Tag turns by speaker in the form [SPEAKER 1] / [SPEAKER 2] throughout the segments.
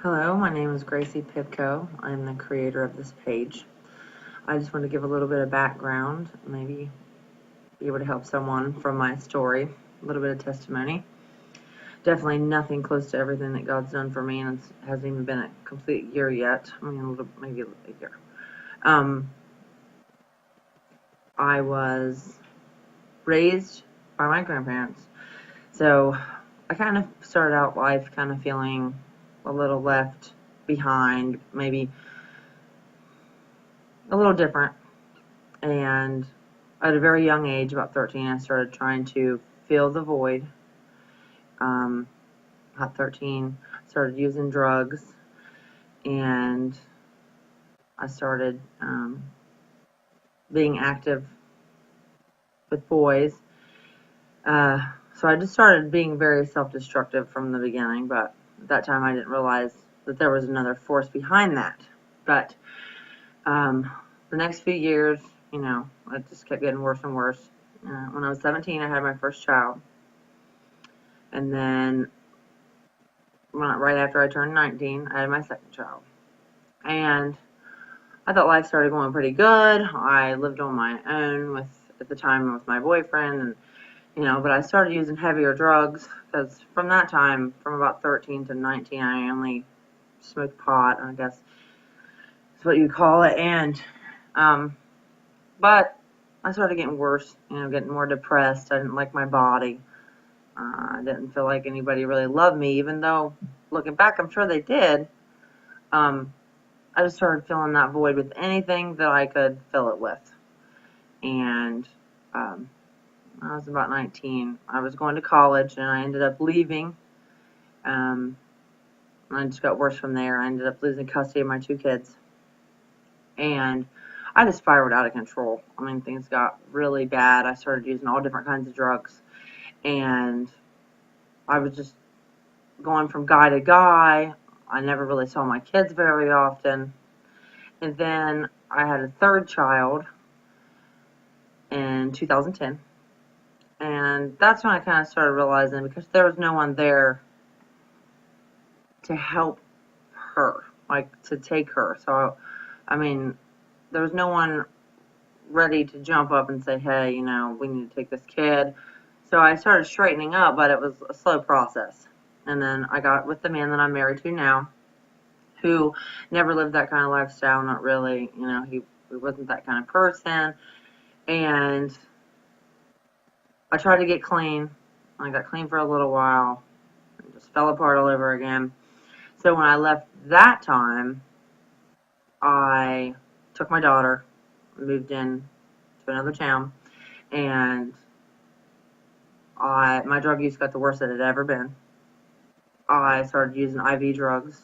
[SPEAKER 1] Hello, my name is Gracie Pipko. I'm the creator of this page. I just want to give a little bit of background, maybe be able to help someone from my story, a little bit of testimony. Definitely nothing close to everything that God's done for me, and it hasn't even been a complete year yet. Maybe a year. I was raised by my grandparents, so I kind of started out life kind of feeling a little left behind, maybe a little different. And at a very young age, about 13, I started trying to fill the void. At 13, started using drugs, and I started being active with boys. So I just started being very self-destructive from the beginning, but at that time I didn't realize that there was another force behind that. But the next few years, it just kept getting worse and worse. When I was 17, I had my first child. And then right after I turned 19, I had my second child. And I thought life started going pretty good. I lived on my own at the time with my boyfriend, and but I started using heavier drugs because from that time, from about 13 to 19, I only smoked pot, I guess that's what you call it. And but I started getting worse, getting more depressed. I didn't like my body. I didn't feel like anybody really loved me, even though looking back, I'm sure they did. I just started filling that void with anything that I could fill it with. And I was about 19. I was going to college, and I ended up leaving. I just got worse from there. I ended up losing custody of my two kids. And I just spiraled out of control. I mean, things got really bad. I started using all different kinds of drugs. And I was just going from guy to guy. I never really saw my kids very often. And then I had a third child in 2010. And that's when I kind of started realizing, because there was no one there to help her, like to take her. So, I mean, there was no one ready to jump up and say, hey, we need to take this kid. So I started straightening up, but it was a slow process. And then I got with the man that I'm married to now, who never lived that kind of lifestyle, not really, he wasn't that kind of person. And I tried to get clean. I got clean for a little while and just fell apart all over again. So when I left that time, I took my daughter, moved in to another town, and my drug use got the worst it had ever been. I started using IV drugs,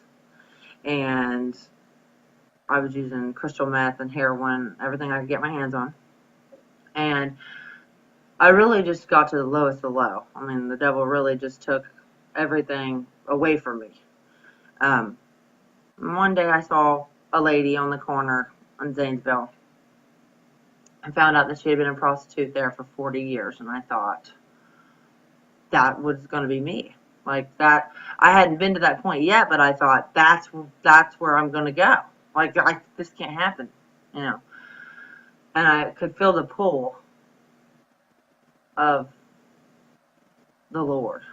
[SPEAKER 1] and I was using crystal meth and heroin, everything I could get my hands on. And I really just got to the lowest of low. I mean, the devil really just took everything away from me. One day I saw a lady on the corner in Zanesville. I found out that she had been a prostitute there for 40 years, and I thought that was going to be me. Like that, I hadn't been to that point yet, but I thought that's where I'm going to go. Like this can't happen, And I could feel the pull of the Lord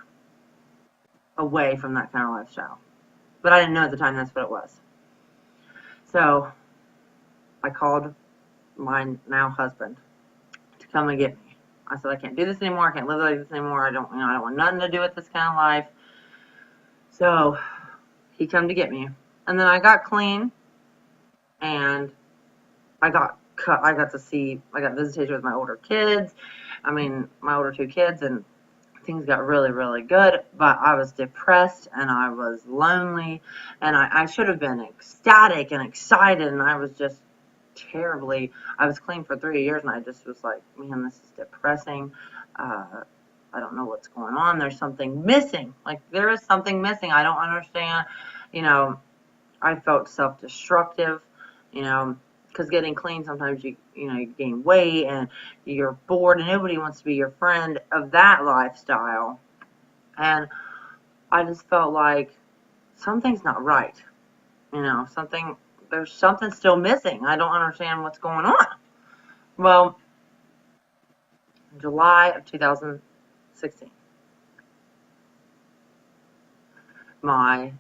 [SPEAKER 1] away from that kind of lifestyle. But I didn't know at the time that's what it was. So I called my now husband to come and get me. I said, I can't do this anymore. I can't live like this anymore. I don't want nothing to do with this kind of life. So he come to get me. And then I got clean, and I got visitation with my older kids. My older two kids, and things got really, really good, but I was depressed, and I was lonely, and I should have been ecstatic and excited, and I was just I was clean for 3 years, and I just was like, man, this is depressing. I don't know what's going on. There's something missing. Like, there is something missing. I don't understand. I felt self-destructive, because getting clean, sometimes you gain weight and you're bored, and nobody wants to be your friend of that lifestyle. And I just felt like something's not right. You know, there's something still missing. I don't understand what's going on. Well, in July of 2016, my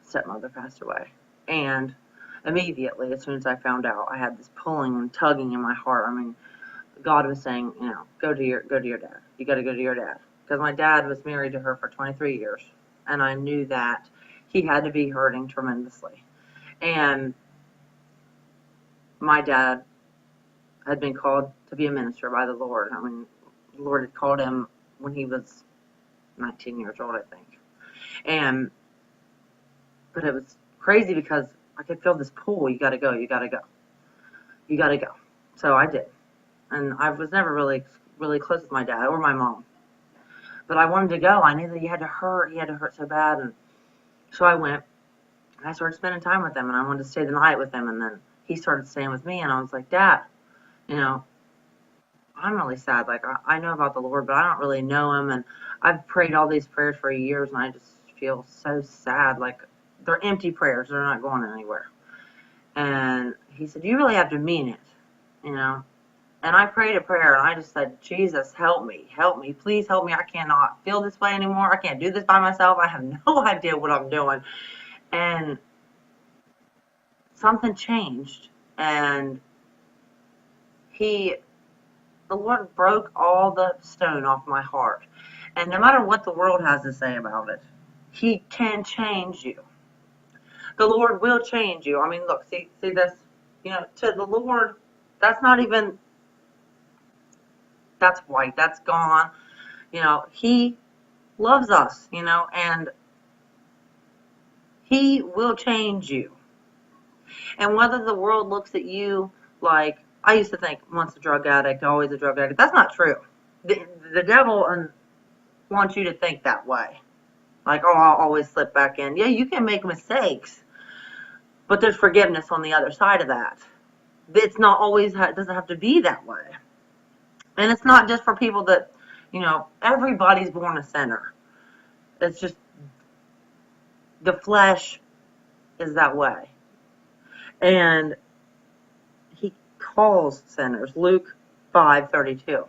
[SPEAKER 1] stepmother passed away. And immediately, as soon as I found out, I had this pulling and tugging in my heart. I mean, God was saying, you know, go to your dad. You got to go to your dad. Because my dad was married to her for 23 years. And I knew that he had to be hurting tremendously. And my dad had been called to be a minister by the Lord. I mean, the Lord had called him when he was 19 years old, I think. But it was crazy because I could feel this pull. You got to go. You got to go. You got to go. So I did. And I was never really close with my dad or my mom. But I wanted to go. I knew that he had to hurt. He had to hurt so bad. And so I went. And I started spending time with him. And I wanted to stay the night with him. And then he started staying with me. And I was like, Dad, you know, I'm really sad. Like, I know about the Lord, but I don't really know him. And I've prayed all these prayers for years. And I just feel so sad. Like, they're empty prayers. They're not going anywhere. And he said, you really have to mean it, you know. And I prayed a prayer, and I just said, Jesus, help me, please help me. I cannot feel this way anymore. I can't do this by myself. I have no idea what I'm doing. And something changed, and the Lord broke all the stone off my heart. And no matter what the world has to say about it, he can change you. The Lord will change you. I mean, look, see this, you know, to the Lord, that's not even, that's white, that's gone. You know, he loves us, you know, and he will change you. And whether the world looks at you like, I used to think once a drug addict, always a drug addict. That's not true. The devil wants you to think that way. Like, oh, I'll always slip back in. Yeah, you can make mistakes, but there's forgiveness on the other side of that. It's not always, it doesn't have to be that way. And it's not just for people that, you know, everybody's born a sinner. It's just the flesh is that way. And he calls sinners. Luke 5:32.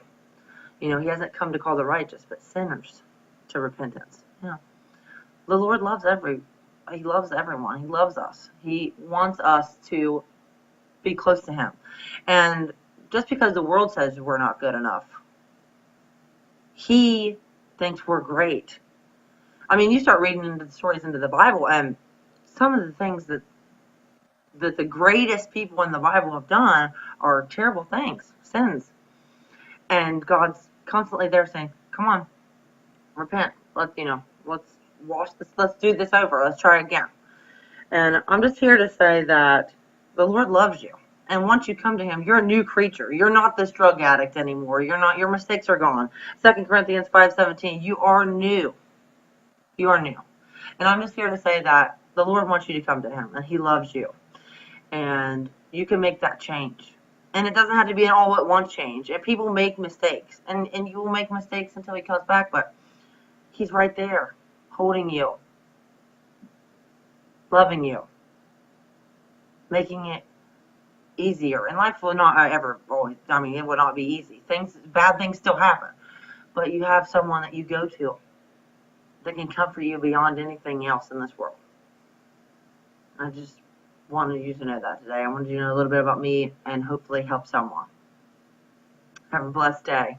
[SPEAKER 1] You know, he hasn't come to call the righteous, but sinners to repentance. Yeah. The Lord loves he loves everyone. He loves us. He wants us to be close to him. And just because the world says we're not good enough, he thinks we're great. I mean, you start reading into the stories into the Bible, and some of the things that the greatest people in the Bible have done are terrible things, sins. And God's constantly there saying, come on, repent. Let's wash this. Let's do this over. Let's try again. And I'm just here to say that the Lord loves you. And once you come to him, you're a new creature. You're not this drug addict anymore. You're not, your mistakes are gone. 2 Corinthians 5:17, you are new. You are new. And I'm just here to say that the Lord wants you to come to him, and he loves you. And you can make that change. And it doesn't have to be an all-at-once change. And people make mistakes. And you will make mistakes until he comes back, but he's right there, holding you, loving you, making it easier. And life will not ever always, I mean, it will not be easy. Bad things still happen. But you have someone that you go to that can comfort you beyond anything else in this world. I just wanted you to know that today. I wanted you to know a little bit about me and hopefully help someone. Have a blessed day.